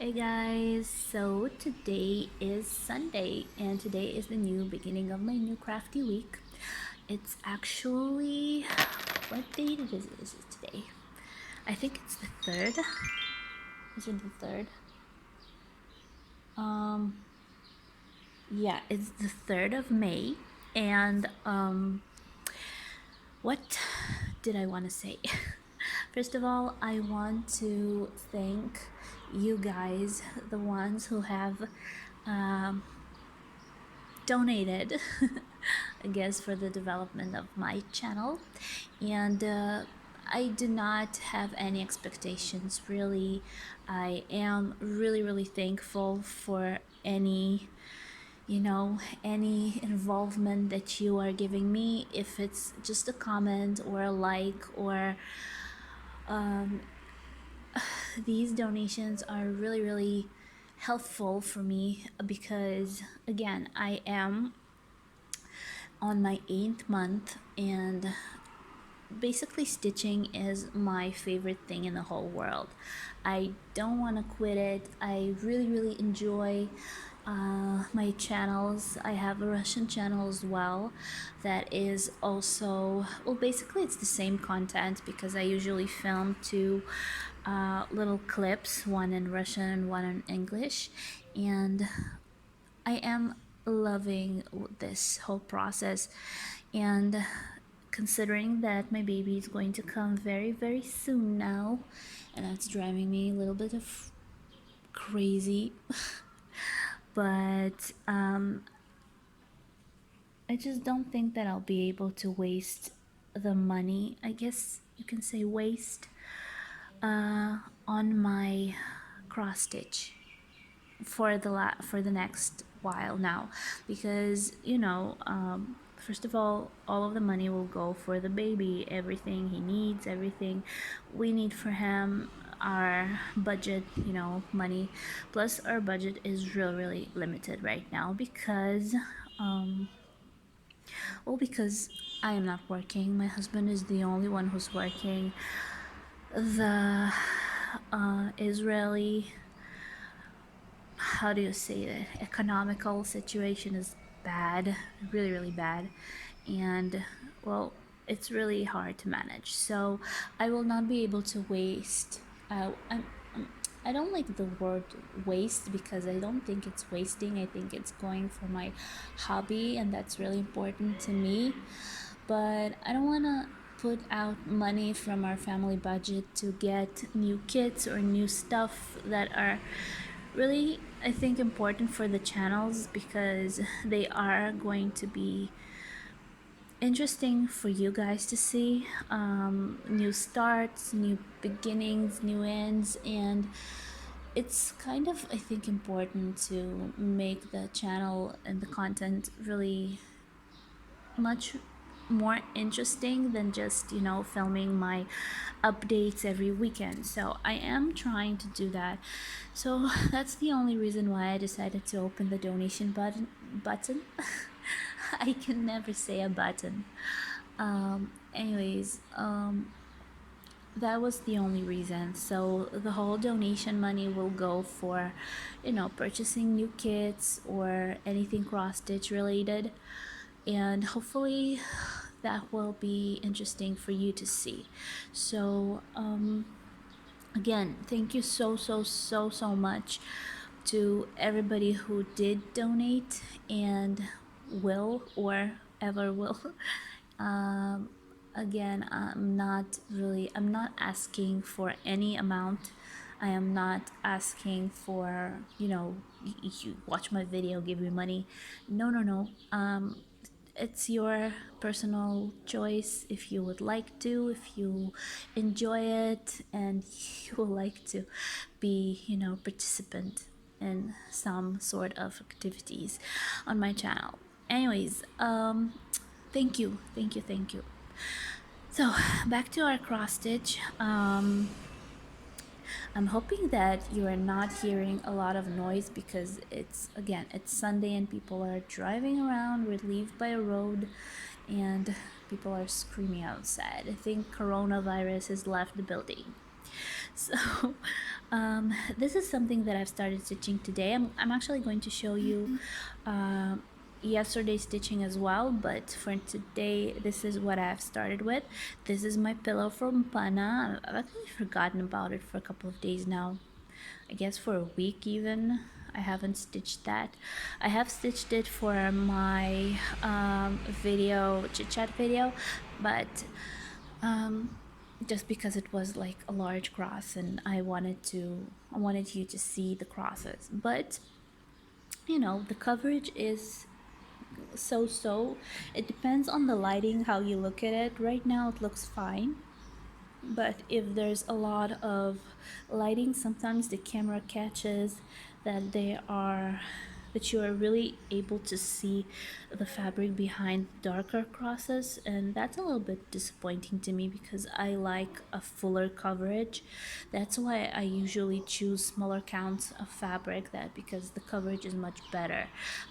Hey guys, so today is Sunday and today is the new beginning of my new crafty week. It's actually, what date is it today? I think it's the 3rd. Is it the 3rd? Um, yeah, it's the 3rd of May. And what did I want to say? First of all, I want to thank you guys, the ones who have um, donated I guess for the development of my channel. And I do not have any expectations really. I am really thankful for any any involvement that you are giving me, if it's just a comment or a like or um, these donations are really helpful for me because again I am on my 8th month, and basically stitching is my favorite thing in the whole world. I don't want to quit it. I really enjoy my channels. I have a Russian channel as well that is also, well, basically it's the same content because I usually film two little clips, one in Russian and one in English, and I am loving this whole process. And considering that my baby is going to come very soon now, and that's driving me a little bit of crazy, but I just don't think that I'll be able to waste the money, I guess you can say waste, on my cross stitch for the next while now, because first of all of the money will go for the baby, everything he needs, everything we need for him, our budget, money, plus our budget is really limited right now because because I am not working. My husband is the only one who's working. The Israeli, how do you say that, economical situation is bad, really bad, and well, it's really hard to manage, so I will not be able to waste. I don't like the word waste because I don't think it's wasting. I think it's going for my hobby, and that's really important to me. But I don't want to put out money from our family budget to get new kits or new stuff that are really, I think, important for the channels because they are going to be interesting for you guys to see. New starts, new beginnings, new ends, and it's kind of, I think, important to make the channel and the content really much more interesting than just filming my updates every weekend. So I am trying to do that. So that's the only reason why I decided to open the donation button. I can never say a button. Anyways, that was the only reason. So the whole donation money will go for purchasing new kits or anything cross stitch related, and hopefully that will be interesting for you to see. So again, thank you so much to everybody who did donate and will or ever will. um, Again, I'm not asking for any amount. I am not asking for, you watch my video, give me money. No. It's your personal choice if you would like to, if you enjoy it and you would like to be participant in some sort of activities on my channel. Anyways, thank you. So back to our cross stitch. I'm hoping that you are not hearing a lot of noise because it's Sunday and people are driving around relieved by a road and people are screaming outside. I think coronavirus has left the building. So This is something that I've started stitching today. I'm actually going to show you yesterday's stitching as well, but for today this is what I've started with. This is my pillow from Pana. I've actually forgotten about it for a couple of days now. I guess for a week even. I haven't stitched that. I have stitched it for my video, chit chat video, but just because it was like a large cross and I wanted you to see the crosses. But you know, the coverage is so. It depends on the lighting, how you look at it. Right now it looks fine, but if there's a lot of lighting, sometimes the camera catches that you are really able to see the fabric behind darker crosses, and that's a little bit disappointing to me because I like a fuller coverage. That's why I usually choose smaller counts of fabric, that because the coverage is much better.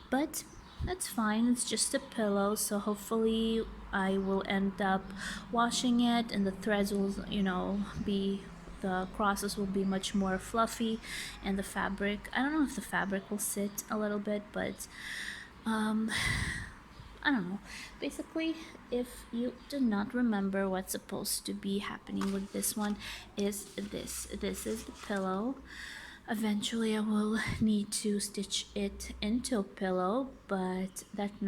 But that's fine, it's just a pillow, so hopefully I will end up washing it and the threads will, you know, the crosses will be much more fluffy, and the fabric, I don't know if the fabric will sit a little bit, but I don't know. Basically, if you do not remember what's supposed to be happening with this one, is this. This is the pillow. Eventually, I will need to stitch it into a pillow, but that's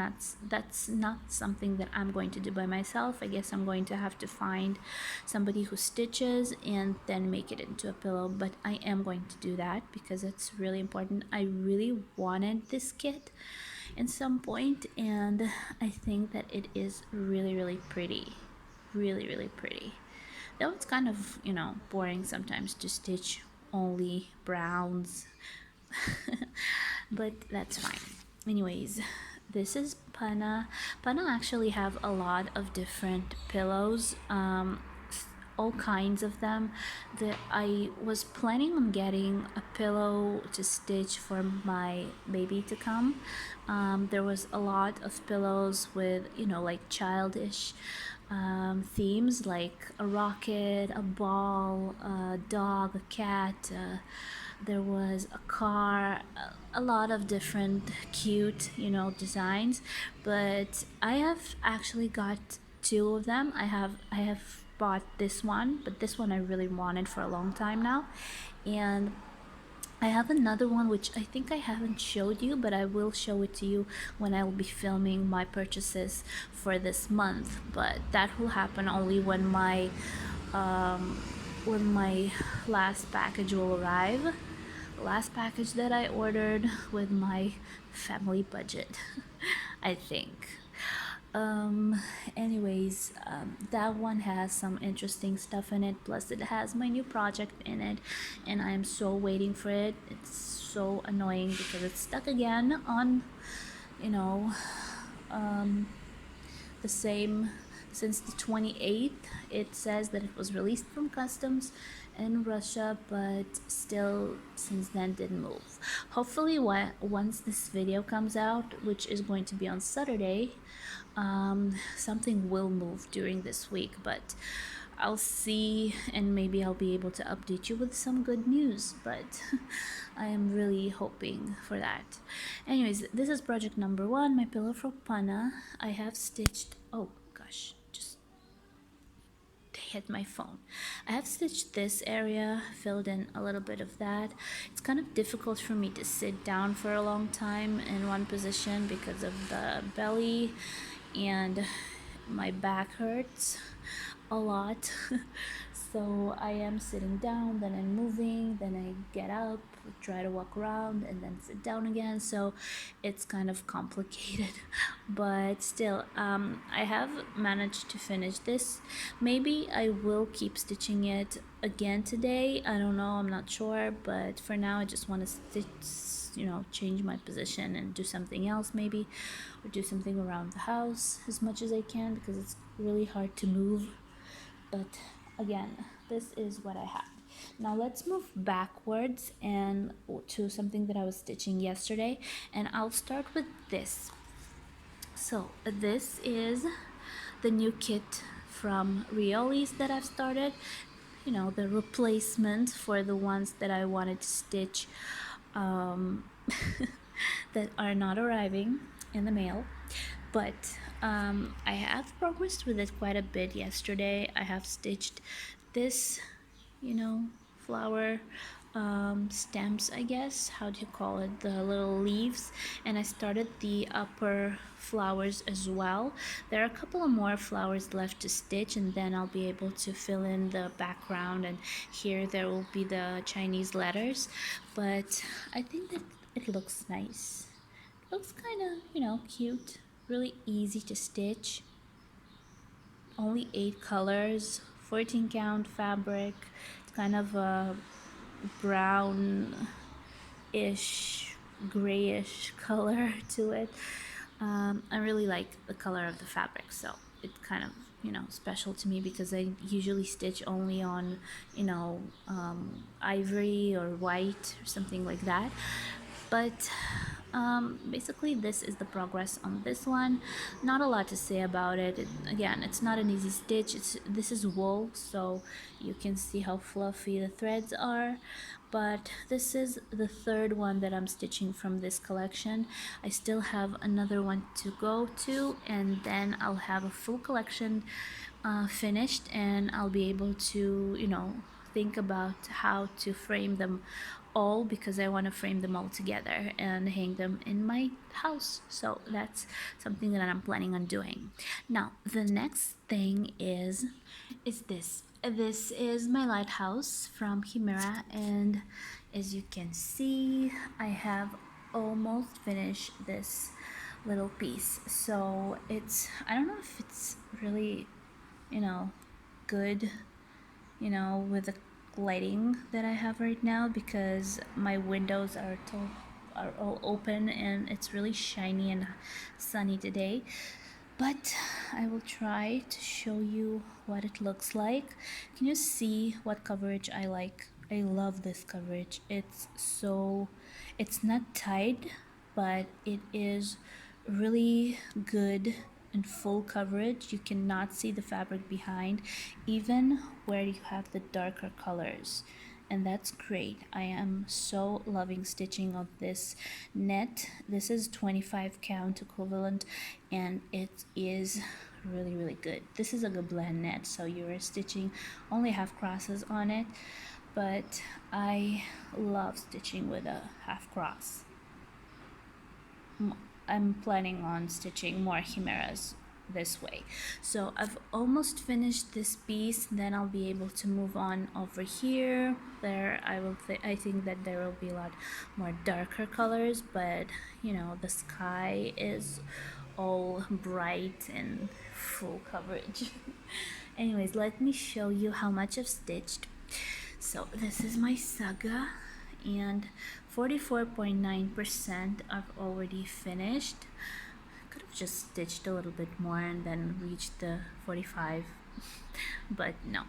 not something that I'm going to do by myself. I guess I'm going to have to find somebody who stitches and then make it into a pillow, but I am going to do that because it's really important. I really wanted this kit in some point, and I think that it is really pretty, really pretty. Though it's kind of, you know, boring sometimes to stitch only browns, but that's fine. Anyways, this is Pana. Pana actually have a lot of different pillows, all kinds of them. I was planning on getting a pillow to stitch for my baby to come. There was a lot of pillows with, you know, like childish themes, like a rocket, a ball, a dog, a cat. There was a car, a lot of different cute, you know, designs. But I have actually got two of them. I have bought this one, but this one I really wanted for a long time now, and I have another one which I think I haven't showed you, but I will show it to you when I will be filming my purchases for this month. But that will happen only when my last package will arrive. Last package that I ordered with my family budget, I think. Anyways, that one has some interesting stuff in it, plus it has my new project in it, and I am so waiting for it. It's so annoying because it's stuck again on, you know, the same since the 28th. It says that it was released from customs in Russia, but still since then didn't move. Hopefully once this video comes out, which is going to be on Saturday, something will move during this week, but I'll see, and maybe I'll be able to update you with some good news, but I am really hoping for that. Anyways, this is project number 1, my pillow from Pana. I have stitched, oh gosh, just hit my phone. I have stitched this area, filled in a little bit of that. It's kind of difficult for me to sit down for a long time in one position because of the belly, and my back hurts a lot. So I am sitting down, then I'm moving, then I get up, try to walk around, and then sit down again. So it's kind of complicated, but still, I have managed to finish this. Maybe I will keep stitching it again today. I don't know, I'm not sure, but for now I just want to stitch, you know, change my position and do something else maybe, or do something around the house as much as I can because it's really hard to move. But again, this is what I have. Now let's move backwards and to something that I was stitching yesterday, and I'll start with this. So this is the new kit from Rioli's that I've started. the replacement for the ones that I wanted to stitch, um, that are not arriving in the mail. But I have progressed with it quite a bit yesterday. I have stitched this, you know, flower stems, I guess. How do you call it? The little leaves. And I started the upper flowers as well. There are a couple of more flowers left to stitch, and then I'll be able to fill in the background, and here there will be the Chinese letters. But I think that it looks nice. It looks kind of, cute. Really easy to stitch. Only 8 colors, 14 count fabric. It's kind of a brownish, grayish color to it. I really like the color of the fabric, so it's kind of, special to me, because I usually stitch only on, ivory or white or something like that. But basically this is the progress on this one. Not a lot to say about it. Again, it's not an easy stitch. This is wool, so you can see how fluffy the threads are. But this is the third one that I'm stitching from this collection. I still have another one to go to, and then I'll have a full collection finished, and I'll be able to, think about how to frame them all, because I want to frame them all together and hang them in my house. So that's something that I'm planning on doing. Now, the next thing is this. This is my lighthouse from Chimera, and as you can see, I have almost finished this little piece. So I don't know if it's really, good, with the lighting that I have right now, because my windows are all open and it's really shiny and sunny today. But I will try to show you what it looks like. Can you see what coverage I like? I love this coverage. It's not tight, but it is really good and full coverage. You cannot see the fabric behind, even where you have the darker colors, and that's great. I am so loving stitching on this net. This is 25 count equivalent, and it is really good. This is a Gobelin net, so you are stitching only half crosses on it, but I love stitching with a half cross. I'm planning on stitching more chimeras this way. So I've almost finished this piece, then I'll be able to move on over here. There I think that there will be a lot more darker colors, but the sky is all bright and full coverage. Anyways, let me show you how much I've stitched. So this is my saga, and 44.9% I've already finished. Could have just stitched a little bit more and then reached the 45, but no.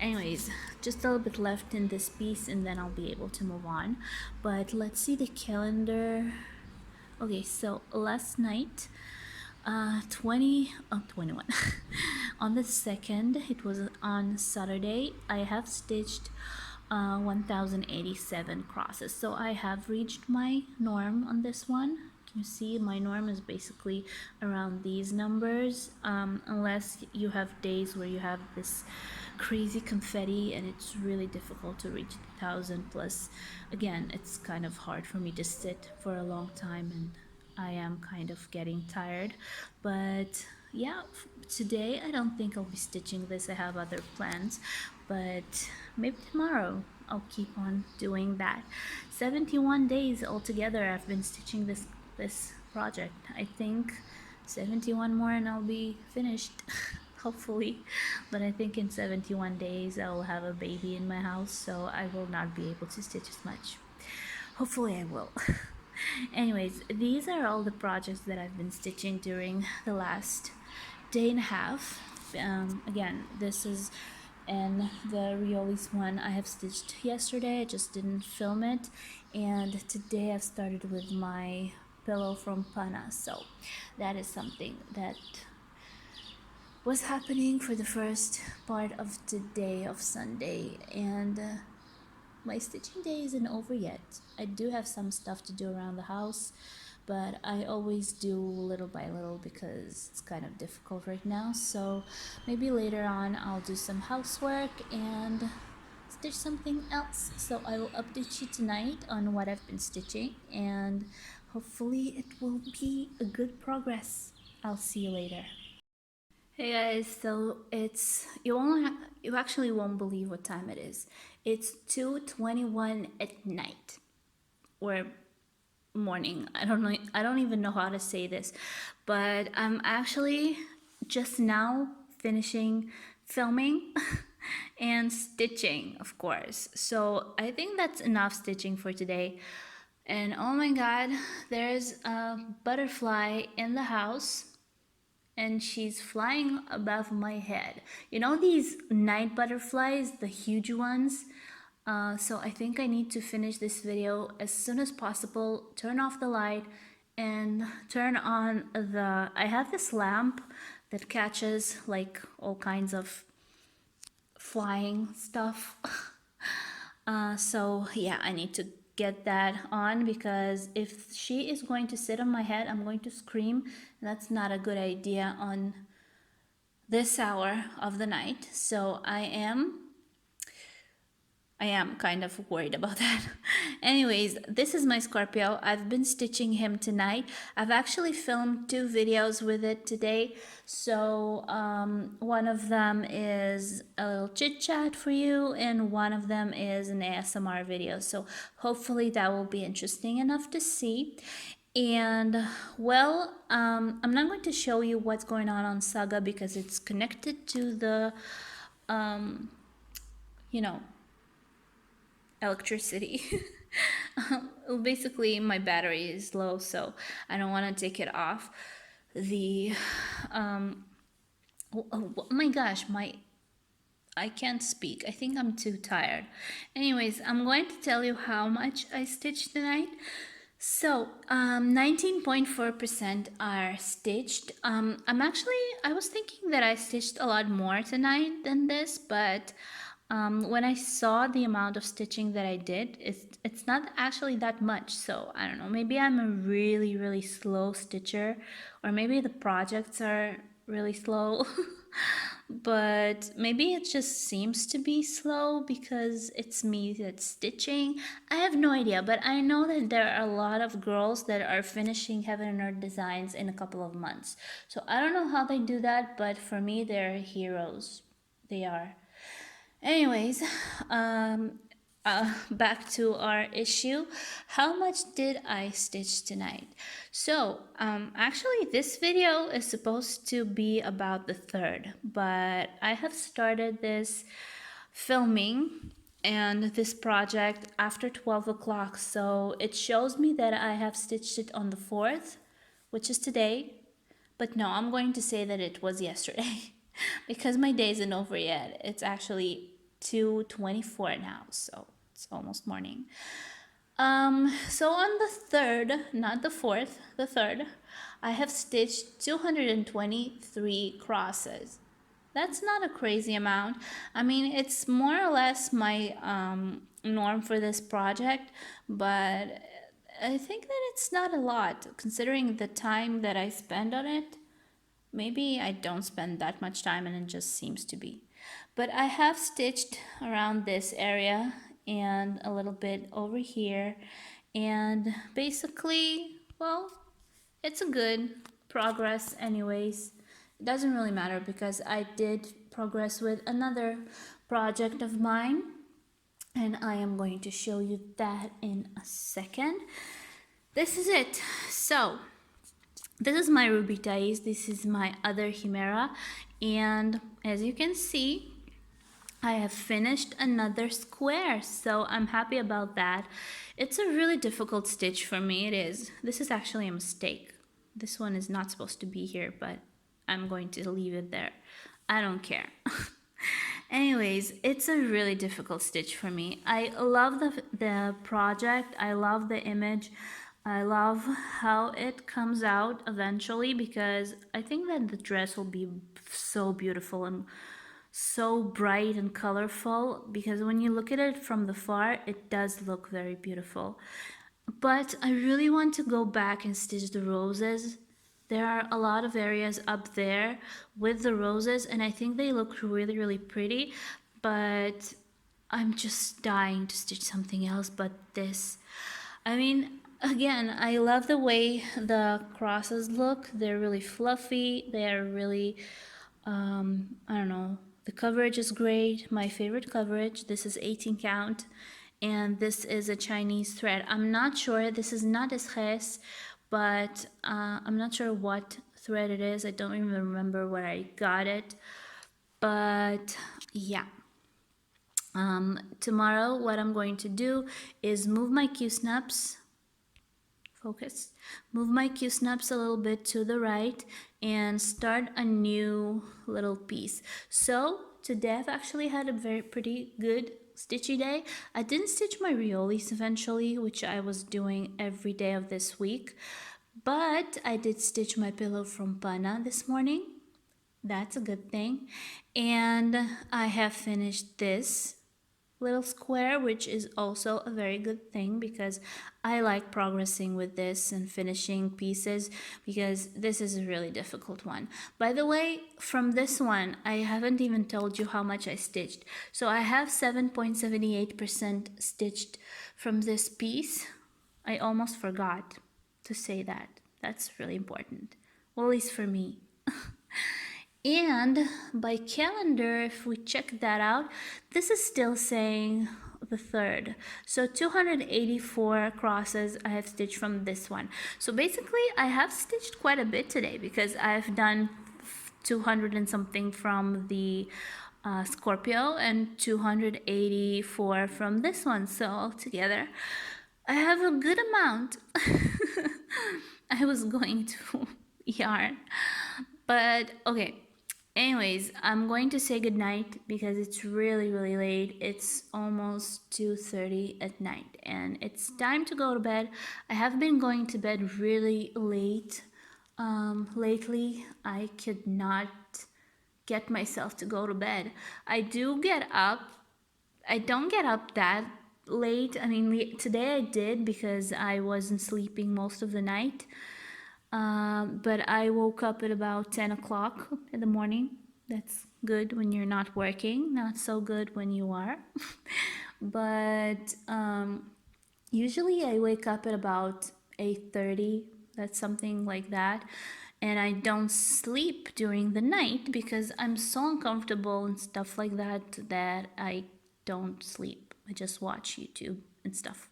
Anyways, just a little bit left in this piece, and then I'll be able to move on. But let's see the calendar. Okay, so last night, 21 on the 2nd, it was on Saturday, I have stitched 1087 crosses. So I have reached my norm on this one. Can you see my norm is basically around these numbers, unless you have days where you have this crazy confetti and it's really difficult to reach 1000 plus. Again, it's kind of hard for me to sit for a long time, and I am kind of getting tired. But yeah, today I don't think I'll be stitching this. I have other plans, but maybe tomorrow I'll keep on doing that. 71 days altogether I've been stitching this project. I think 71 more and I'll be finished. Hopefully. But I think in 71 days I'll have a baby in my house, so I will not be able to stitch as much. Hopefully I will. Anyways, these are all the projects that I've been stitching during the last day and a half. Again, this is and the Riolis one I have stitched yesterday. I just didn't film it, and today I've started with my pillow from Pana, so that is something that was happening for the first part of the day of Sunday, and my stitching day isn't over yet. I do have some stuff to do around the house, but I always do little by little because it's kind of difficult right now. So maybe later on I'll do some housework and stitch something else. So I will update you tonight on what I've been stitching, and hopefully it will be a good progress. I'll see you later. Hey guys, so you actually won't believe what time it is. It's 2:21 at night or morning. I don't even know how to say this, but I'm actually just now finishing filming and stitching, of course. So I think that's enough stitching for today. And oh my god, there's a butterfly in the house and she's flying above my head. You know these night butterflies, the huge ones? So I think I need to finish this video as soon as possible, turn off the light and turn on I have this lamp that catches like all kinds of flying stuff. So yeah, I need to get that on because if she is going to sit on my head, I'm going to scream. That's not a good idea on this hour of the night. So I am kind of worried about that. Anyways, this is my Scorpio. I've been stitching him tonight. I've actually filmed 2 videos with it today. So one of them is a little chit chat for you and one of them is an ASMR video. So hopefully that will be interesting enough to see. And well, I'm not going to show you what's going on Saga because it's connected to the, you know, electricity. Basically my battery is low, so I don't want to take it off the oh my gosh, I can't speak. I think I'm too tired. Anyways, I'm going to tell you how much I stitched tonight. So 19.4% are stitched. I was thinking that I stitched a lot more tonight than this, but when I saw the amount of stitching that I did, it's not actually that much. So I don't know, maybe I'm a really slow stitcher, or maybe the projects are really slow. But maybe it just seems to be slow because it's me that's stitching. I have no idea, but I know that there are a lot of girls that are finishing Heaven and Earth designs in a couple of months. So I don't know how they do that, but for me, they're heroes. They are. Anyways, back to our issue. How much did I stitch tonight? So actually this video is supposed to be about the 3rd, but I have started this filming and this project after 12 o'clock, so it shows me that I have stitched it on the 4th, which is today. But no, I'm going to say that it was yesterday because my day isn't over yet. It's actually 2:24 now, so it's almost morning. So on the 3rd, not the 4th, the 3rd, I have stitched 223 crosses. That's not a crazy amount. I mean, it's more or less my norm for this project, but I think that it's not a lot considering the time that I spend on it. Maybe I don't spend that much time and it just seems to be. But I have stitched around this area and a little bit over here. And basically, well, it's a good progress anyways. It doesn't really matter because I did progress with another project of mine. And I am going to show you that in a second. This is it. So this is my Ruby Thais, this is my other Chimera, and as you can see, I have finished another square, so I'm happy about that. It's a really difficult stitch for me, it is. This is actually a mistake. This one is not supposed to be here, but I'm going to leave it there. I don't care. Anyways, it's a really difficult stitch for me. I love the project, I love the image. I love how it comes out eventually because I think that the dress will be so beautiful and so bright and colorful, because when you look at it from the far, it does look very beautiful. But I really want to go back and stitch the roses. There are a lot of areas up there with the roses, and I think they look really, really pretty. But I'm just dying to stitch something else but this. I mean, again, I love the way the crosses look. They're really fluffy. They're really, I don't know. The coverage is great. My favorite coverage. This is 18 count, and this is a Chinese thread. I'm not sure. This is not Esches, but I'm not sure what thread it is. I don't even remember where I got it. But yeah. Tomorrow, what I'm going to do is move my Q-snaps. Focus. Move my Q-snaps a little bit to the right and start a new little piece. So today I've actually had a very pretty good stitchy day. I didn't stitch my Riolis eventually, which I was doing every day of this week, but I did stitch my pillow from Pana this morning. That's a good thing. And I have finished this little square, which is also a very good thing because I like progressing with this and finishing pieces, because this is a really difficult one. By the way, from this one, I haven't even told you how much I stitched. So I have 7.78% stitched from this piece. I almost forgot to say that. That's really important. Well, at least for me. And by calendar, if we check that out, this is still saying the 3rd. So 284 crosses I have stitched from this one. So basically I have stitched quite a bit today because I've done 200 and something from the Scorpio and 284 from this one. So altogether, I have a good amount. I was going to yarn, but okay. Anyways, I'm going to say goodnight because it's really, really late. It's almost 2:30 at night and it's time to go to bed. I have been going to bed really late lately. I could not get myself to go to bed. I do get up. I don't get up that late. I mean, today I did because I wasn't sleeping most of the night. But I woke up at about 10 o'clock in the morning. That's good when you're not working, not so good when you are. But usually I wake up at about 8:30. That's something like that. And I don't sleep during the night because I'm so uncomfortable and stuff like that I don't sleep. I just watch YouTube and stuff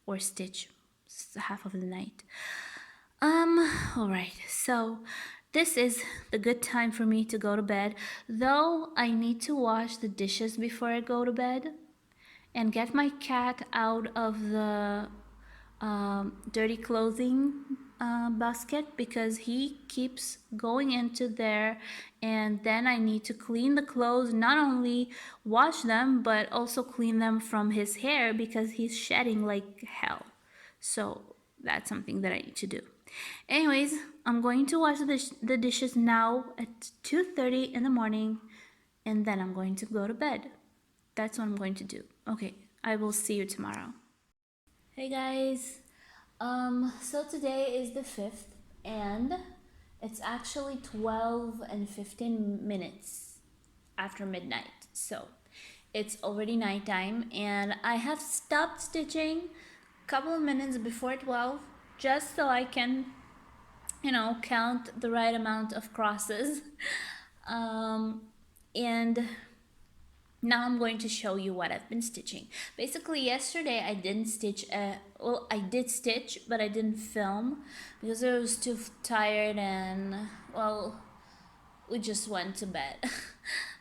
or stitch half of the night. All right, so this is the good time for me to go to bed, though I need to wash the dishes before I go to bed and get my cat out of the dirty clothing basket because he keeps going into there, and then I need to clean the clothes, not only wash them but also clean them from his hair because he's shedding like hell. So that's something that I need to do. Anyways, I'm going to wash the dishes now at 2:30 in the morning, and then I'm going to go to bed. That's what I'm going to do. Okay, I will see you tomorrow. Hey guys, so today is the 5th, and it's actually 12 and 15 minutes after midnight. So it's already nighttime, and I have stopped stitching a couple of minutes before 12 just so I can, count the right amount of crosses. And now I'm going to show you what I've been stitching. Basically, yesterday I didn't stitch, well, I did stitch, but I didn't film because I was too tired and, well, we just went to bed.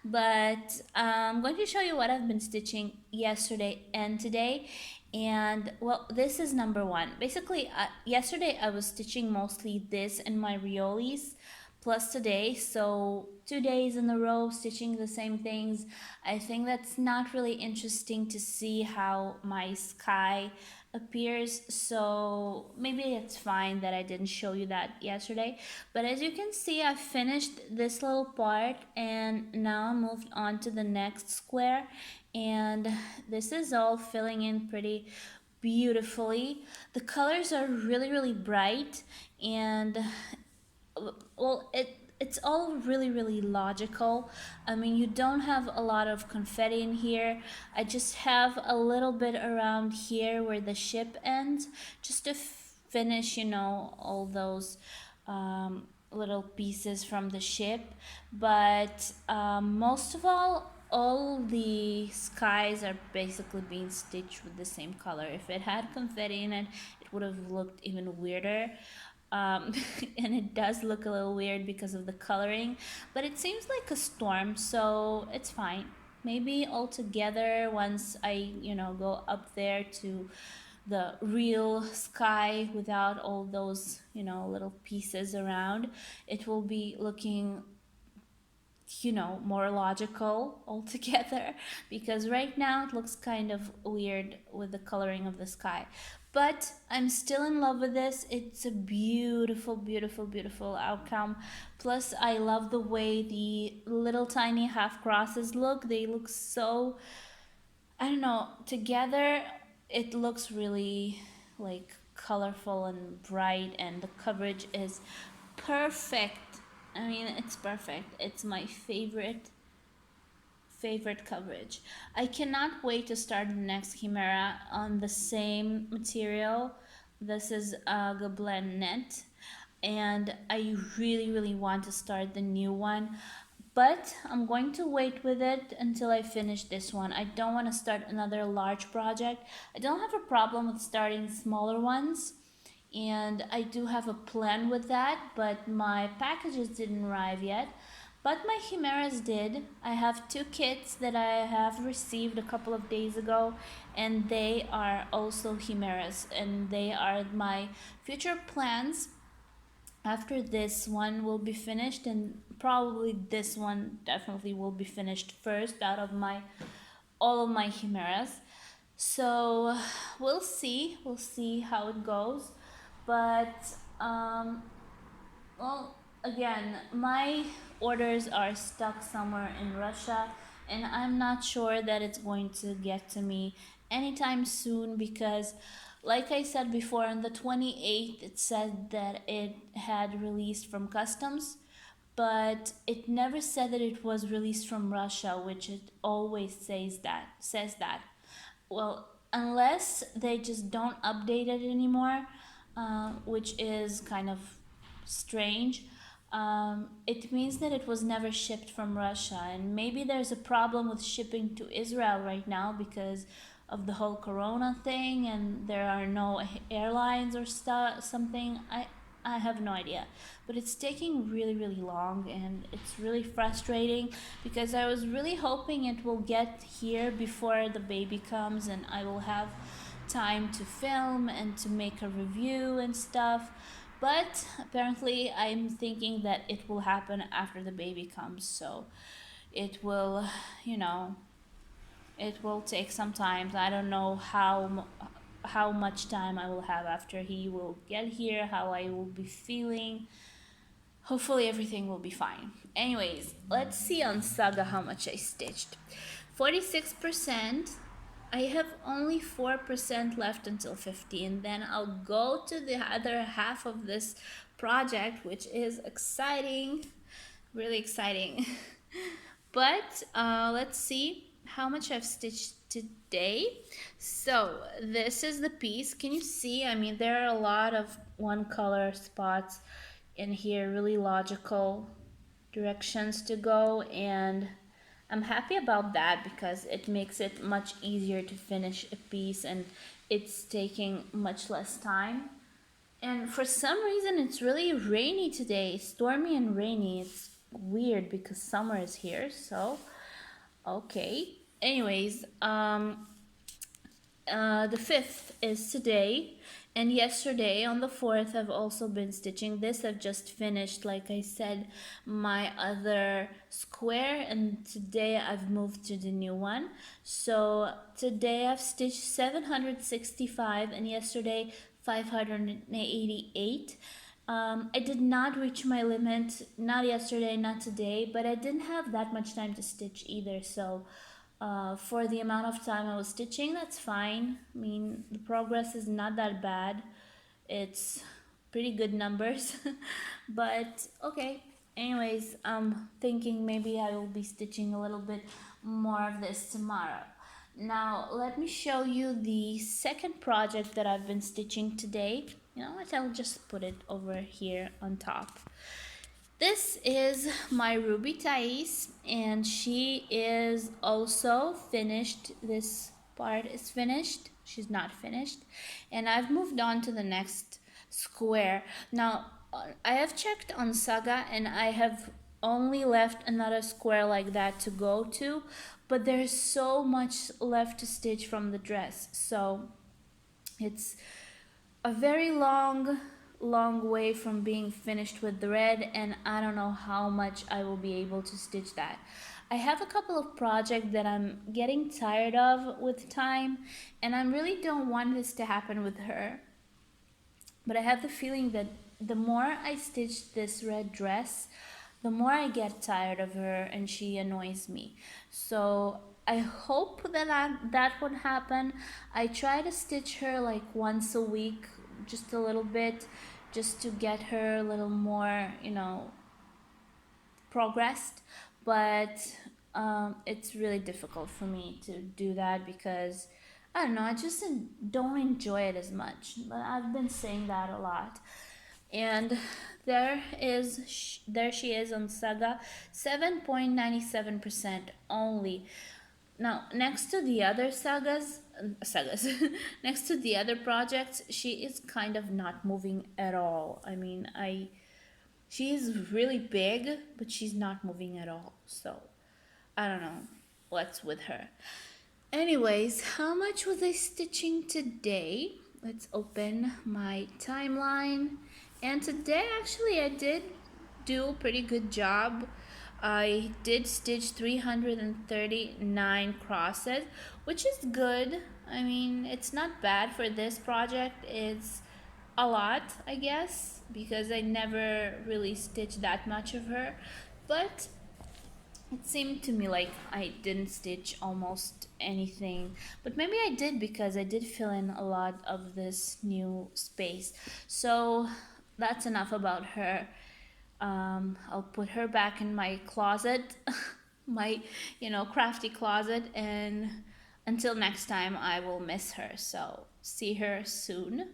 But I'm going to show you what I've been stitching yesterday and today. And well, this is number one. Basically, yesterday I was stitching mostly this and my Riolis, plus today, so 2 days in a row stitching the same things. I think that's not really interesting to see how my sky appears, so maybe it's fine that I didn't show you that yesterday. But as you can see, I finished this little part and now I moved on to the next square, and this is all filling in pretty beautifully. The colors are really bright, and well, it's all really logical. I mean, you don't have a lot of confetti in here. I just have a little bit around here where the ship ends, just to finish, you know, all those little pieces from the ship. But most of all the skies are basically being stitched with the same color. If it had confetti in it, it would have looked even weirder. um, and it does look a little weird because of the coloring, but it seems like a storm, so it's fine. Maybe altogether, once I, you know, go up there to the real sky without all those, you know, little pieces around, it will be looking, you know, more logical altogether, because right now it looks kind of weird with the coloring of the sky. But I'm still in love with this. It's a beautiful outcome. Plus, I love the way the little tiny half crosses look. They look so, I don't know, together it looks really like colorful and bright, and the coverage is perfect. I mean, it's perfect. It's my favorite coverage. I cannot wait to start the next Chimera on the same material. This is Gobelin Net, and I really want to start the new one, but I'm going to wait with it until I finish this one. I don't want to start another large project. I don't have a problem with starting smaller ones, and I do have a plan with that, but my packages didn't arrive yet. But my chimeras did. I have two kits that I have received a couple of days ago, and they are also chimeras, and they are my future plans after this one will be finished, and probably this one definitely will be finished first out of my all of my chimeras. So we'll see how it goes. But well, again, my orders are stuck somewhere in Russia, and I'm not sure that it's going to get to me anytime soon because, like I said before, on the 28th, it said that it had released from customs, but it never said that it was released from Russia, which it always says that. Well, unless they just don't update it anymore, which is kind of strange. It means that it was never shipped from Russia, and maybe there's a problem with shipping to Israel right now because of the whole Corona thing, and there are no airlines or something. I have no idea, but it's taking really long, and it's really frustrating because I was really hoping it will get here before the baby comes, and I will have time to film and to make a review and stuff. But apparently, I'm thinking that it will happen after the baby comes, so it will, you know, it will take some time. I don't know how much time I will have after he will get here, how I will be feeling. Hopefully everything will be fine. Anyways, let's see on Saga how much I stitched. 46%. I have only 4% left until 50, and then I'll go to the other half of this project, which is exciting, really exciting. But let's see how much I've stitched today. So this is the piece. Can you see? I mean, there are a lot of one color spots in here, really logical directions to go, and I'm happy about that because it makes it much easier to finish a piece, and it's taking much less time. And for some reason it's really rainy today, stormy and rainy. It's weird because summer is here, so okay. Anyways, The 5th is today, and yesterday on the 4th I've also been stitching this. I've just finished, like I said, my other square, and today I've moved to the new one. So today I've stitched 765 and yesterday 588. I did not reach my limit, not yesterday, not today, but I didn't have that much time to stitch either, so for the amount of time I was stitching, that's fine. I mean, the progress is not that bad. It's pretty good numbers, but okay. Anyways, I'm thinking maybe I will be stitching a little bit more of this tomorrow. Now, let me show you the second project that I've been stitching today. You know what, I'll just put it over here on top. This is my Ruby Thais, and she is also finished. This part is finished. She's not finished. And I've moved on to the next square. Now, I have checked on Saga, and I have only left another square like that to go to, but there's so much left to stitch from the dress. So it's a very long way from being finished with the red, and I don't know how much I will be able to stitch that. I have a couple of projects that I'm getting tired of with time, and I really don't want this to happen with her, but I have the feeling that the more I stitch this red dress, the more I get tired of her and she annoys me. So I hope that won't happen. I try to stitch her like once a week, just a little bit, just to get her a little more, progressed. But it's really difficult for me to do that because I don't know, I just don't enjoy it as much. But I've been saying that a lot. And there she is on Saga, 7.97% only. Now, next to the other sagas, next to the other projects, she is kind of not moving at all. I mean, she is really big, but she's not moving at all. So, I don't know what's with her. Anyways, how much was I stitching today? Let's open my timeline. And today, actually, I did do a pretty good job. I did stitch 339 crosses, which is good. I mean, it's not bad for this project. It's a lot, I guess, because I never really stitched that much of her. But it seemed to me like I didn't stitch almost anything, but maybe I did because I did fill in a lot of this new space. So that's enough about her. I'll put her back in my closet, my, crafty closet, and until next time, I will miss her. So see her soon.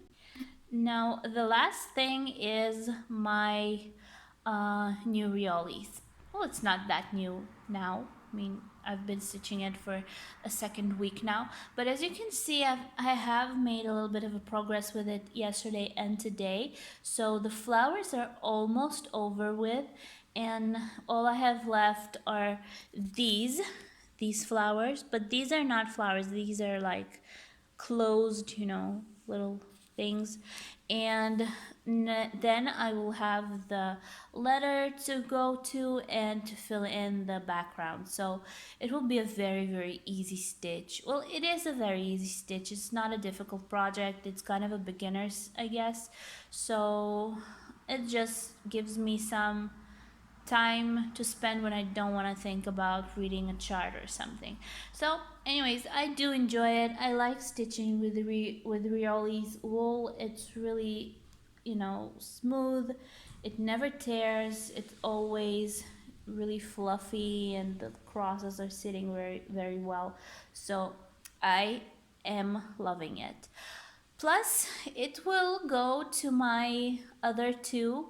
Now, the last thing is my new Riolis. Well, it's not that new now. I mean, I've been stitching it for a second week now. But as you can see, I have made a little bit of a progress with it yesterday and today. So the flowers are almost over with. And all I have left are these flowers. But these are not flowers. These are like closed, little things. And then I will have the letter to go to and to fill in the background. So it will be a very easy stitch. Well, it is a very easy stitch. It's not a difficult project. It's kind of a beginner's, I guess. So it just gives me some time to spend when I don't want to think about reading a chart or something. So anyways, I do enjoy it. I like stitching with Rioli's wool. It's really, smooth. It never tears. It's always really fluffy, and the crosses are sitting very well. So I am loving it. Plus, it will go to my other two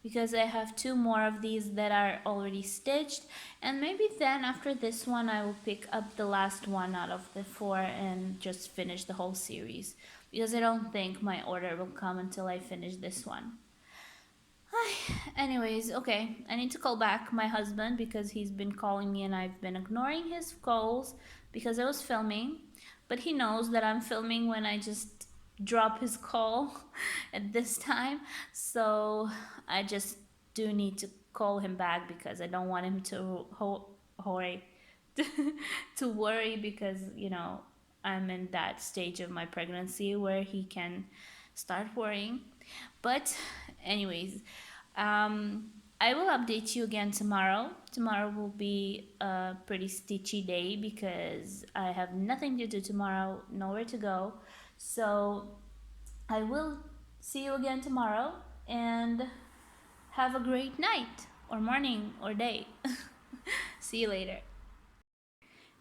because I have two more of these that are already stitched, and maybe then after this one I will pick up the last one out of the 4 and just finish the whole series, because I don't think my order will come until I finish this one. Anyways, okay, I need to call back my husband because he's been calling me and I've been ignoring his calls because I was filming. but he knows that I'm filming when I just drop his call at this time. So I just do need to call him back because I don't want him to worry to worry because I'm in that stage of my pregnancy where he can start worrying. But anyways, I will update you again tomorrow. Tomorrow will be a pretty stitchy day because I have nothing to do tomorrow, nowhere to go. So I will see you again tomorrow and have a great night or morning or day. See you later.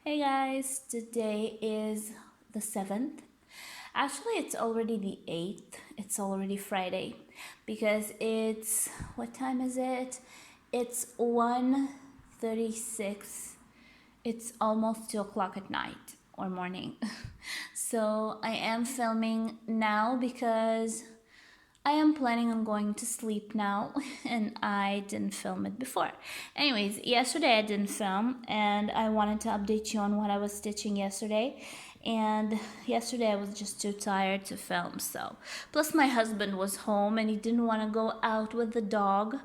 Hey guys, today is the 7th. Actually, it's already the 8th. It's already Friday because it's, what time is it? It's 1:36. It's almost 2 o'clock at night or morning. So I am filming now because I am planning on going to sleep now and I didn't film it before. Anyways, yesterday I didn't film and I wanted to update you on what I was stitching yesterday. And yesterday I was just too tired to film, so. Plus my husband was home and he didn't want to go out with the dog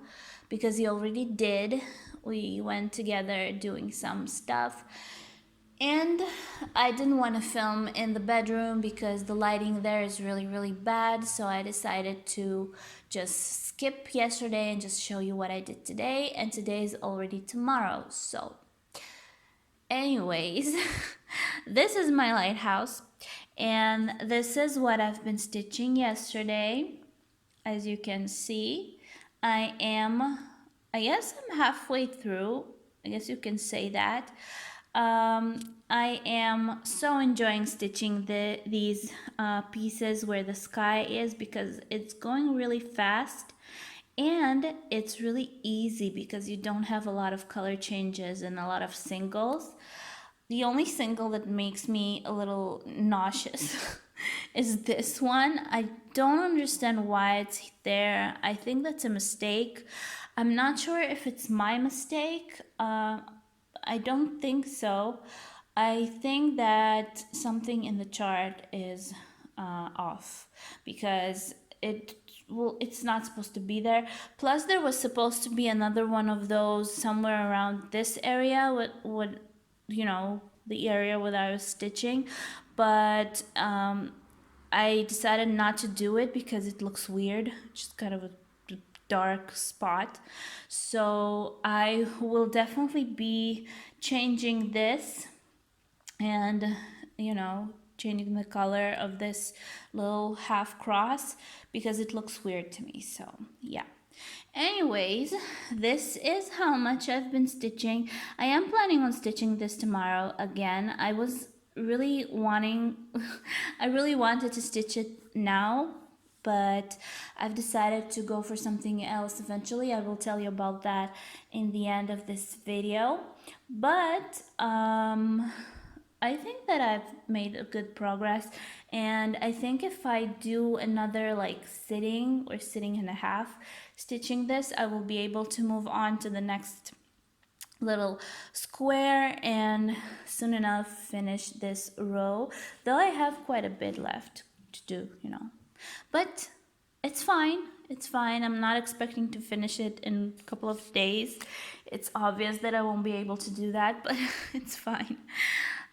because he already did. We went together doing some stuff. And I didn't want to film in the bedroom because the lighting there is really, really bad. So I decided to just skip yesterday and just show you what I did today. And today is already tomorrow. So anyways, this is my lighthouse. And this is what I've been stitching yesterday. As you can see, I guess I'm halfway through. I guess you can say that. I am so enjoying stitching these pieces where the sky is because it's going really fast and it's really easy because you don't have a lot of color changes and a lot of singles. The only single that makes me a little nauseous is this one. I don't understand why it's there. I think that's a mistake. I'm not sure if it's my mistake. I don't think so. I think that something in the chart is off because it's not supposed to be there. Plus there was supposed to be another one of those somewhere around this area with the area where I was stitching, but I decided not to do it because it looks weird, just kind of a dark spot. So I will definitely be changing this and changing the color of this little half cross because it looks weird to me. So yeah. Anyways, this is how much I've been stitching. I am planning on stitching this tomorrow again. I was really wanting I really wanted to stitch it now, but I've decided to go for something else eventually. I will tell you about that in the end of this video. But I think that I've made a good progress, and I think if I do another like sitting or sitting and a half stitching this, I will be able to move on to the next little square and soon enough finish this row, though I have quite a bit left to do, but it's fine. I'm not expecting to finish it in a couple of days. It's obvious that I won't be able to do that, but it's fine.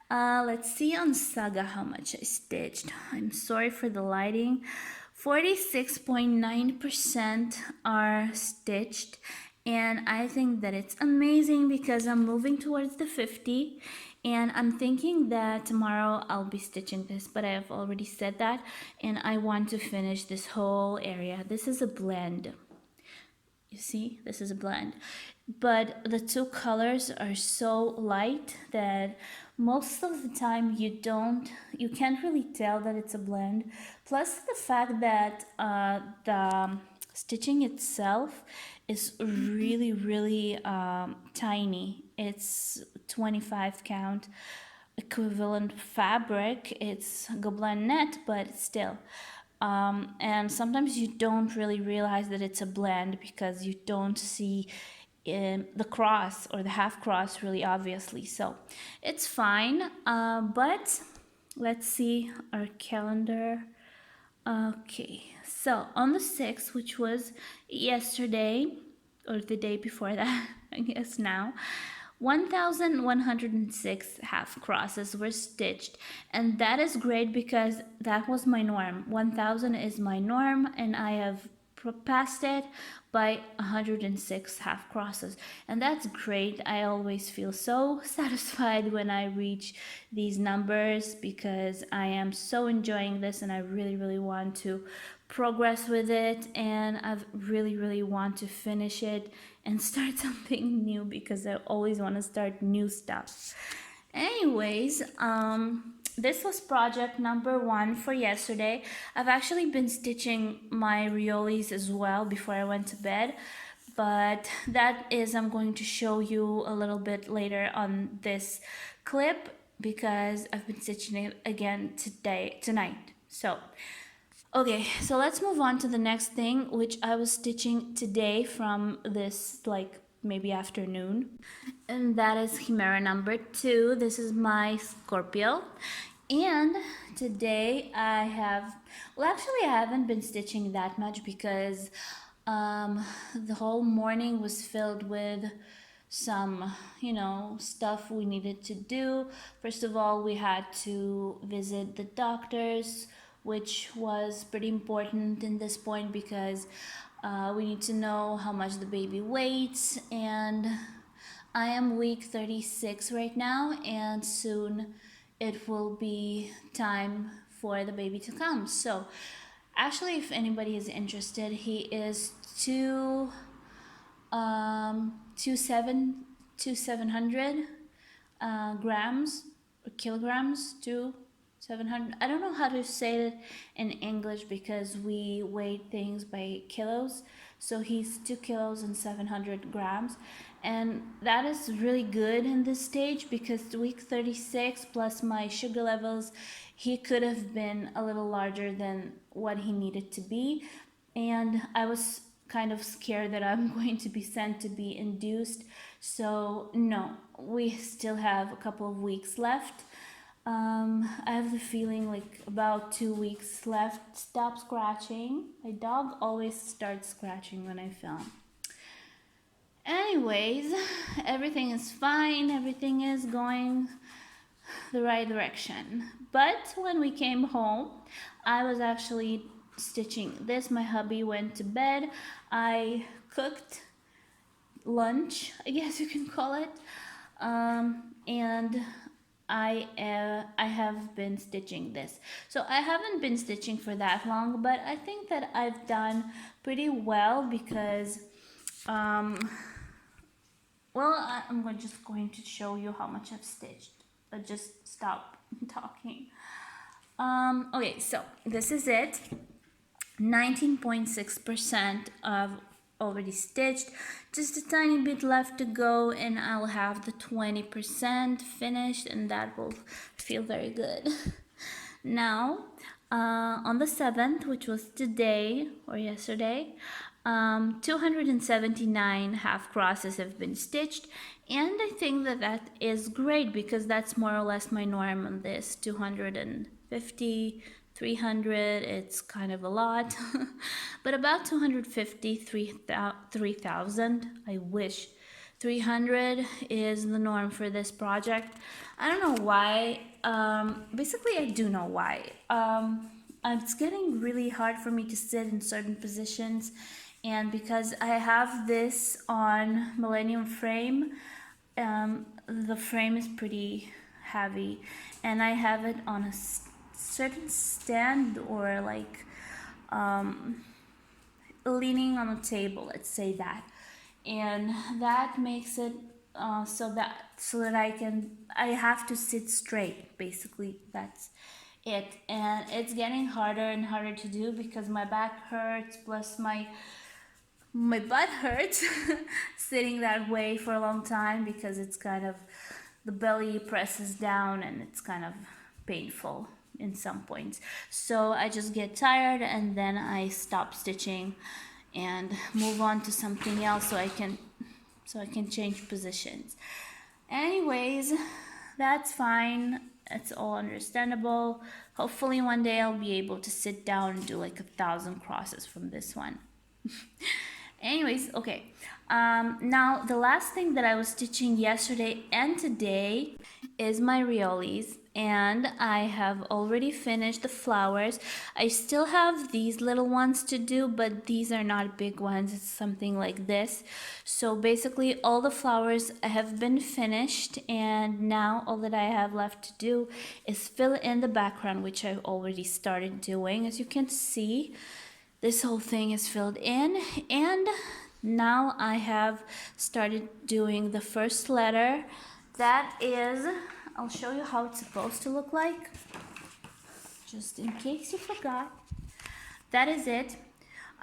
Let's see on Saga how much I stitched. I'm sorry for the lighting. 46.9% are stitched, and I think that it's amazing because I'm moving towards the 50, and I'm thinking that tomorrow I'll be stitching this, but I have already said that, and I want to finish this whole area. This is a blend. You see, this is a blend, but the two colors are so light that most of the time you can't really tell that it's a blend. Plus the fact that the stitching itself is really, really tiny. It's 25 count equivalent fabric. It's Gobelin net, but still. And sometimes you don't really realize that it's a blend because you don't see the cross or the half cross really obviously. So it's fine, but let's see our calendar. Okay, so on the 6th, which was yesterday, or the day before that, I guess now, 1,106 half crosses were stitched, and that is great because that was my norm. 1,000 is my norm, and I have passed it by 106 half crosses, and that's great. I always feel so satisfied when I reach these numbers because I am so enjoying this, and I really want to progress with it, and I really want to finish it and start something new because I always want to start new stuff. Anyways, this was project number 1 for yesterday. I've actually been stitching my riolis as well before I went to bed, but that is, I'm going to show you a little bit later on this clip because I've been stitching it again tonight. So okay, so let's move on to the next thing, which I was stitching today from this, like, maybe afternoon. And that is Chimera number 2. This is my Scorpio. And today I have, well, actually I haven't been stitching that much because the whole morning was filled with some, stuff we needed to do. First of all, we had to visit the doctors, which was pretty important in this point because we need to know how much the baby weighs, and I am week 36 right now, and soon it will be time for the baby to come. So actually, if anybody is interested, he is 700 grams or kilograms, 700. I don't know how to say it in English because we weigh things by kilos. So he's 2 kilos and 700 grams. And that is really good in this stage because week 36 plus my sugar levels, he could have been a little larger than what he needed to be. And I was kind of scared that I'm going to be sent to be induced. So no, we still have a couple of weeks left. I have the feeling like about 2 weeks left. Stop scratching. My dog always starts scratching when I film. Anyways, everything is fine. Everything is going the right direction. But when we came home, I was actually stitching this. My hubby went to bed. I cooked lunch, I guess you can call it, and I have been stitching this. So I haven't been stitching for that long, but I think that I've done pretty well because I'm just going to show you how much I've stitched. Just stop talking. Okay, so this is it. 19.6% of already stitched, just a tiny bit left to go, and I'll have the 20% finished, and that will feel very good. Now, on the 7th, which was today or yesterday, 279 half crosses have been stitched, and I think that that is great because that's more or less my norm on this. 250, 300, it's kind of a lot, but about 250, 3,000, I wish. 300 is the norm for this project. I don't know why. Basically, I do know why. It's getting really hard for me to sit in certain positions, and because I have this on Millennium frame, the frame is pretty heavy, and I have it on a certain stand or like leaning on a table, let's say that, and that makes it so that I have to sit straight. Basically, that's it, and it's getting harder and harder to do because my back hurts, plus my butt hurts sitting that way for a long time because it's kind of, the belly presses down and it's kind of painful in some points. So I just get tired and then I stop stitching and move on to something else so I can change positions. Anyways, that's fine. It's all understandable. Hopefully one day I'll be able to sit down and do like 1,000 crosses from this one. Anyways, okay. Now the last thing that I was stitching yesterday and today is my Riolis, and I have already finished the flowers. I still have these little ones to do, but these are not big ones. It's something like this. So basically all the flowers have been finished, and now all that I have left to do is fill in the background, which I've already started doing. As you can see, this whole thing is filled in, and now I have started doing the first letter. That is, I'll show you how it's supposed to look like, just in case you forgot. That is it.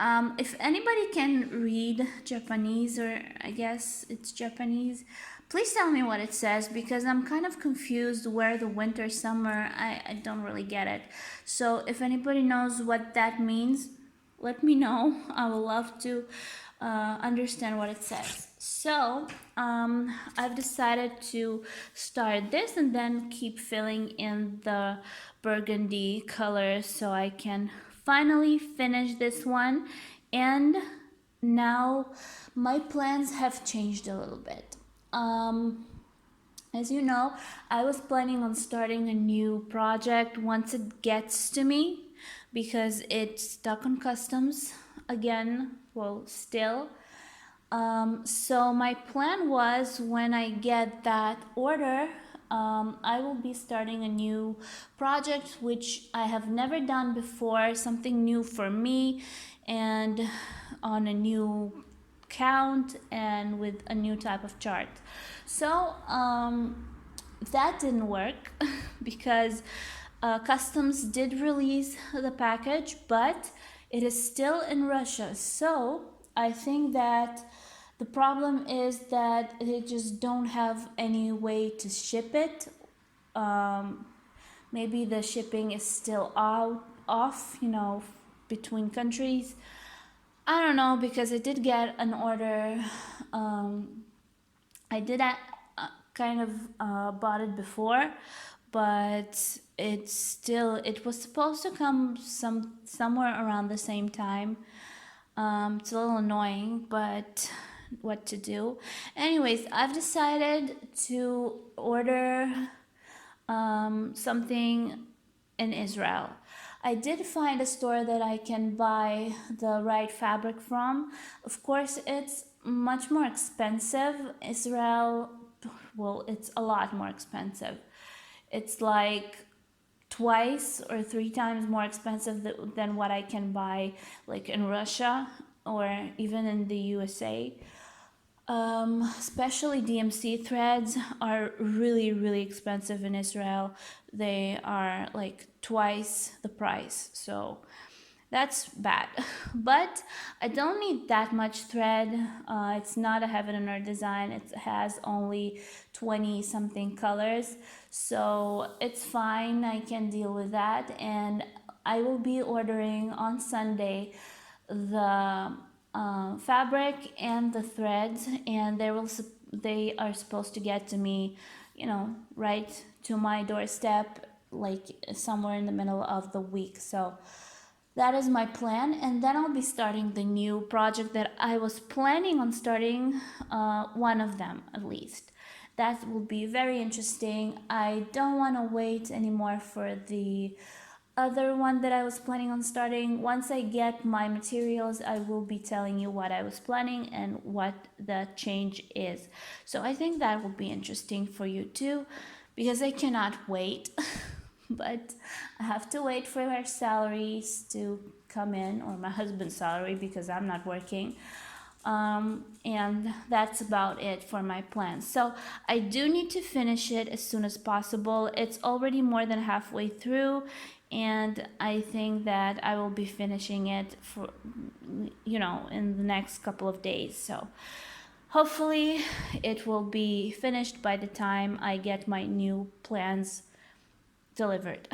If anybody can read Japanese, or I guess it's Japanese, please tell me what it says, because I'm kind of confused where the winter, summer, I don't really get it. So if anybody knows what that means, let me know. I would love to understand what it says. So I've decided to start this and then keep filling in the burgundy color so I can finally finish this one. And now my plans have changed a little bit. As you know, I was planning on starting a new project once it gets to me, because it's stuck on customs again, well, still. So my plan was, when I get that order, I will be starting a new project which I have never done before, something new for me, and on a new count and with a new type of chart. So that didn't work because customs did release the package, but it is still in Russia. So I think that the problem is that they just don't have any way to ship it. Maybe the shipping is still off, between countries. I don't know, because I did get an order. I did kind of bought it before, but it was supposed to come somewhere around the same time. It's a little annoying, but what to do? Anyways, I've decided to order something in Israel. I did find a store that I can buy the right fabric from. Of course, it's much more expensive. Israel, well, it's a lot more expensive. It's like twice or three times more expensive than what I can buy like in Russia or even in the USA. Especially DMC threads are really, really expensive in Israel. They are like twice the price, so that's bad. But I don't need that much thread. It's not a heaven and earth design. It has only 20 something colors, so it's fine. I can deal with that. And I will be ordering on Sunday the fabric and the threads, and they are supposed to get to me, right to my doorstep, like somewhere in the middle of the week. So that is my plan, and then I'll be starting the new project that I was planning on starting, one of them at least. That will be very interesting. I don't want to wait anymore for the other one that I was planning on starting. Once I get my materials, I will be telling you what I was planning and what the change is. So I think that will be interesting for you too, because I cannot wait. But I have to wait for our salaries to come in, or my husband's salary, because I'm not working. And that's about it for my plans. So I do need to finish it as soon as possible. It's already more than halfway through, and I think that I will be finishing it for, in the next couple of days. So hopefully it will be finished by the time I get my new plans delivered.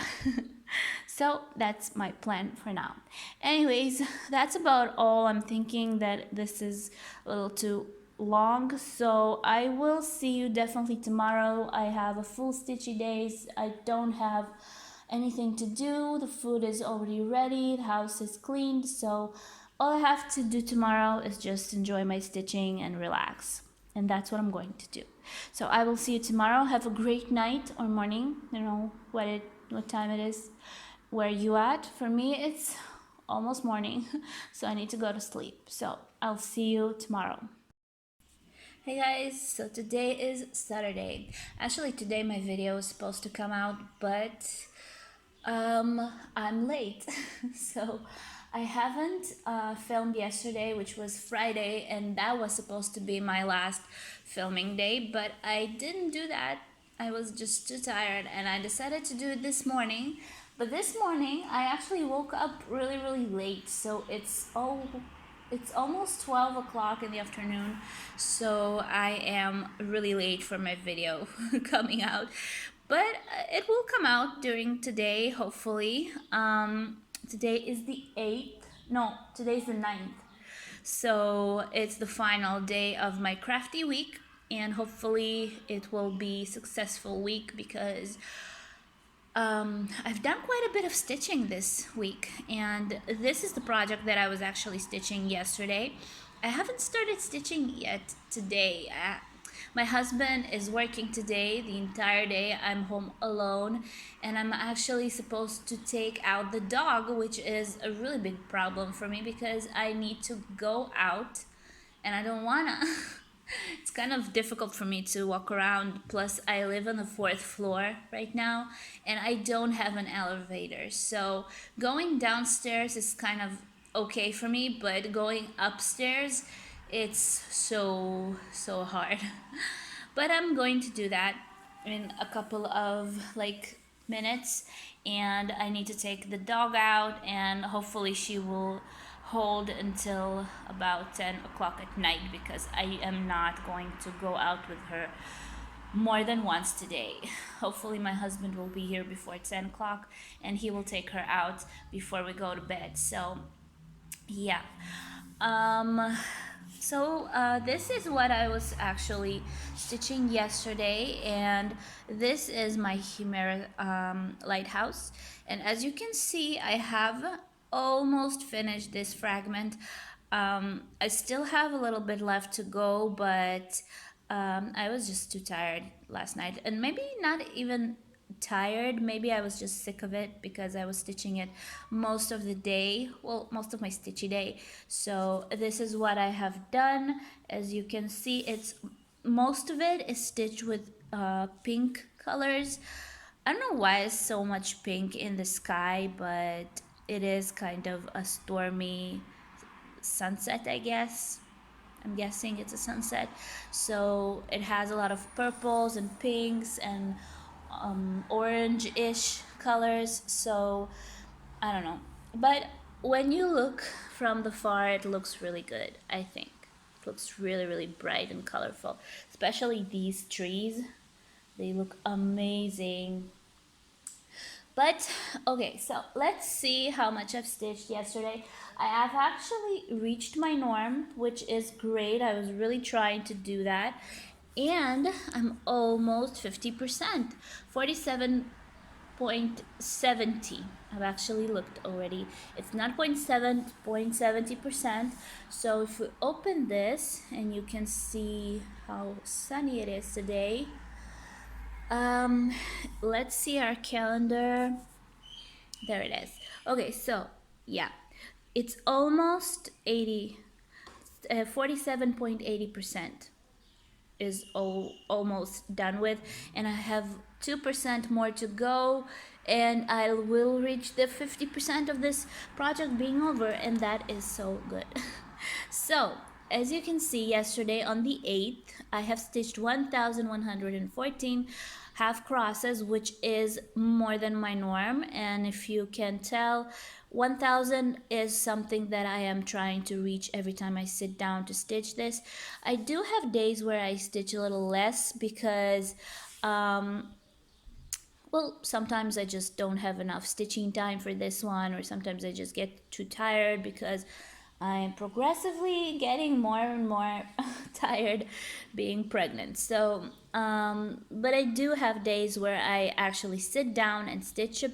So that's my plan for now. Anyways, that's about all. I'm thinking that this is a little too long, so I will see you definitely tomorrow. I have a full stitchy days. I don't have anything to do. The food is already ready, the house is cleaned, so all I have to do tomorrow is just enjoy my stitching and relax. And that's what I'm going to do. So I will see you tomorrow. Have a great night or morning. You know what time it is where you at. For me it's almost morning, so I need to go to sleep. So I'll see you tomorrow. Hey guys, so today is Saturday. Actually, today my video is supposed to come out, but I'm late. So I haven't filmed yesterday, which was Friday, and that was supposed to be my last filming day, but I didn't do that. I was just too tired, and I decided to do it this morning. But this morning, I actually woke up really, really late, so it's almost 12 o'clock in the afternoon, so I am really late for my video coming out. But it will come out during today, hopefully. Today is the 8th. No, today's the 9th. So it's the final day of my crafty week, and hopefully it will be a successful week because I've done quite a bit of stitching this week, and this is the project that I was actually stitching yesterday. I haven't started stitching yet today. My husband is working today the entire day. I'm home alone, and I'm actually supposed to take out the dog, which is a really big problem for me because I need to go out and I don't wanna. It's kind of difficult for me to walk around. Plus, I live on the fourth floor right now, and I don't have an elevator. So going downstairs is kind of okay for me, but going upstairs, it's so hard. But I'm going to do that in a couple of minutes, and I need to take the dog out, and hopefully she will hold until about 10 o'clock at night because I am not going to go out with her more than once today. Hopefully my husband will be here before 10 o'clock and he will take her out before we go to bed. So yeah. This is what I was actually stitching yesterday, and this is my Chimera lighthouse. And as you can see, I have almost finished this fragment. I still have a little bit left to go, but I was just too tired last night, and maybe not even tired, maybe I was just sick of it because I was stitching it most of the day, well, most of my stitchy day. So this is what I have done. As you can see, it's most of it is stitched with pink colors. I don't know why it's so much pink in the sky, but it is kind of a stormy sunset, I guess. I'm guessing it's a sunset. So it has a lot of purples and pinks and orange-ish colors. So I don't know. But when you look from the far, it looks really good, I think. It looks really, really bright and colorful. Especially these trees. They look amazing. But okay, so let's see how much I've stitched yesterday. I have actually reached my norm, which is great. I was really trying to do that. And I'm almost 50%, 47.70. I've actually looked already. It's not 0.70%. So if we open this and you can see how sunny it is today. Let's see our calendar. There it is. Okay, so yeah, it's almost 47.80% is almost done with, and I have 2% more to go, and I will reach the 50% of this project being over, and that is so good. So as you can see, yesterday on the 8th, I have stitched 1,114 half crosses, which is more than my norm. And if you can tell, 1,000 is something that I am trying to reach every time I sit down to stitch this. I do have days where I stitch a little less because well, sometimes I just don't have enough stitching time for this one, or sometimes I just get too tired because I'm progressively getting more and more tired being pregnant. So, but I do have days where I actually sit down and stitch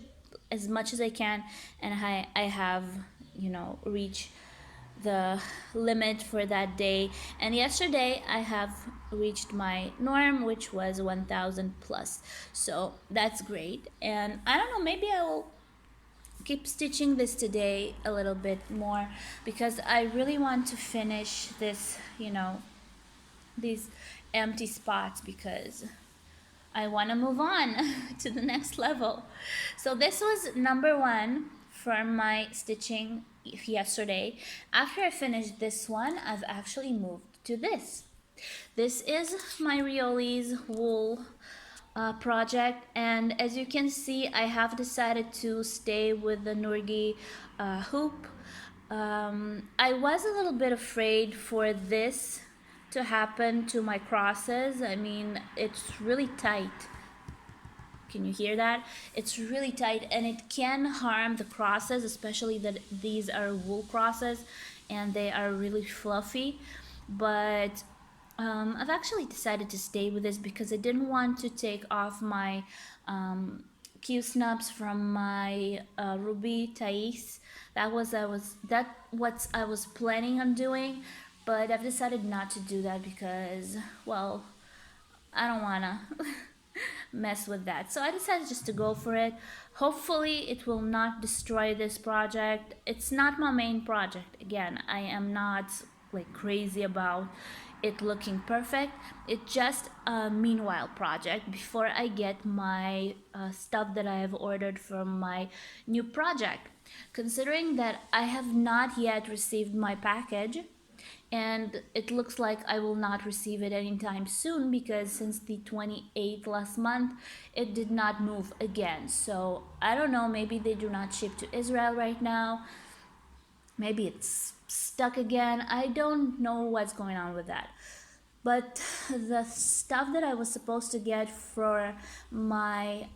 as much as I can, and I have, reach the limit for that day. And yesterday I have reached my norm, which was 1000 plus. So that's great. And I don't know, maybe I will keep stitching this today a little bit more because I really want to finish this, these empty spots, because I want to move on to the next level. So this was number one for my stitching yesterday. After I finished this one, I've actually moved to this. This is my Riolis wool project, and as you can see, I have decided to stay with the Nurgi hoop. I was a little bit afraid for this to happen to my crosses. I mean, it's really tight. Can you hear that? It's really tight, and it can harm the crosses, especially that these are wool crosses and they are really fluffy. But I've actually decided to stay with this because I didn't want to take off my Q snubs from my Ruby Thais. That what I was planning on doing, but I've decided not to do that because, well, I don't wanna mess with that. So I decided just to go for it. Hopefully it will not destroy this project. It's not my main project. Again, I am not like crazy about it looking perfect. It's just a meanwhile project before I get my stuff that I have ordered from my new project. Considering that I have not yet received my package, and it looks like I will not receive it anytime soon because since the 28th last month it did not move again. So I don't know, maybe they do not ship to Israel right now, maybe it's stuck again. I don't know what's going on with that. But the stuff that I was supposed to get for my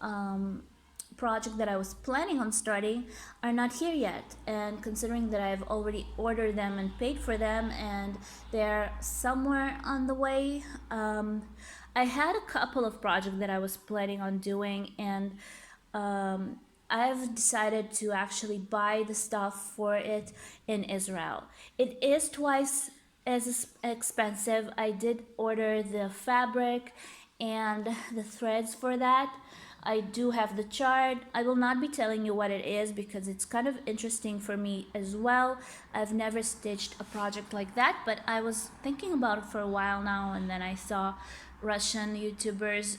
project that I was planning on starting are not here yet. And considering that I've already ordered them and paid for them and they're somewhere on the way, I had a couple of projects that I was planning on doing, and I've decided to actually buy the stuff for it in Israel. It is twice as expensive. I did order the fabric and the threads for that. I do have the chart. I will not be telling you what it is because it's kind of interesting for me as well. I've never stitched a project like that, but I was thinking about it for a while now, and then I saw Russian YouTubers,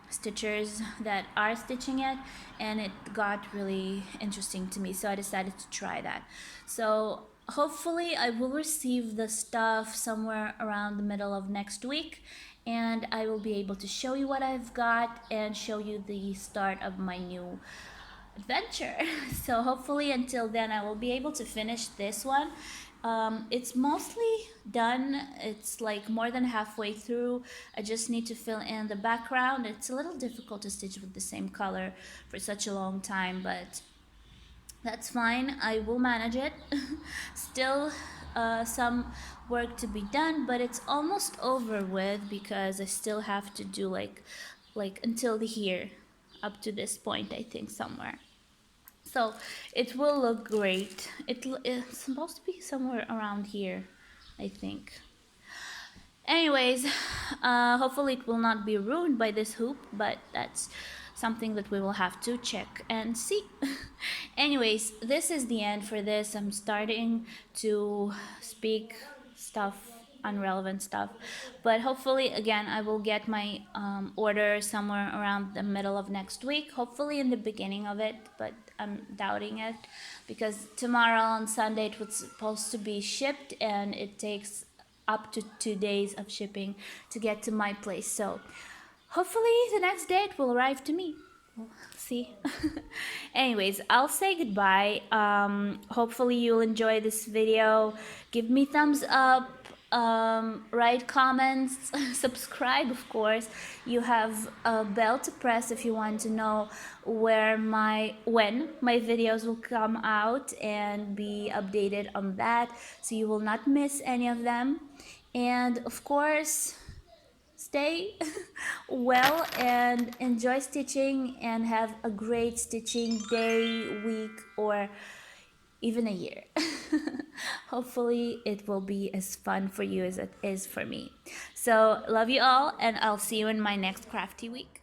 stitchers that are stitching it, and it got really interesting to me, so I decided to try that. So hopefully I will receive the stuff somewhere around the middle of next week, and I will be able to show you what I've got and show you the start of my new adventure. So hopefully until then I will be able to finish this one. It's mostly done. It's like more than halfway through. I just need to fill in the background. It's a little difficult to stitch with the same color for such a long time, but that's fine. I will manage it. Still some work to be done, but it's almost over with because I still have to do like until the here, up to this point, I think, somewhere. So it will look great. It's supposed to be somewhere around here, I think. Anyways, hopefully it will not be ruined by this hoop, but that's something that we will have to check and see. Anyways, this is the end for this. I'm starting to speak stuff, unrelevant stuff, but hopefully again I will get my order somewhere around the middle of next week, hopefully in the beginning of it, but I'm doubting it because tomorrow on Sunday it was supposed to be shipped and it takes up to 2 days of shipping to get to my place. So hopefully the next day it will arrive to me. We'll see. Anyways, I'll say goodbye. Hopefully you'll enjoy this video. Give me thumbs up. write comments, subscribe, of course. You have a bell to press if you want to know when my videos will come out and be updated on that, so you will not miss any of them. And of course, stay well and enjoy stitching, and have a great stitching day, week, or even a year. Hopefully it will be as fun for you as it is for me. So love you all, and I'll see you in my next crafty week.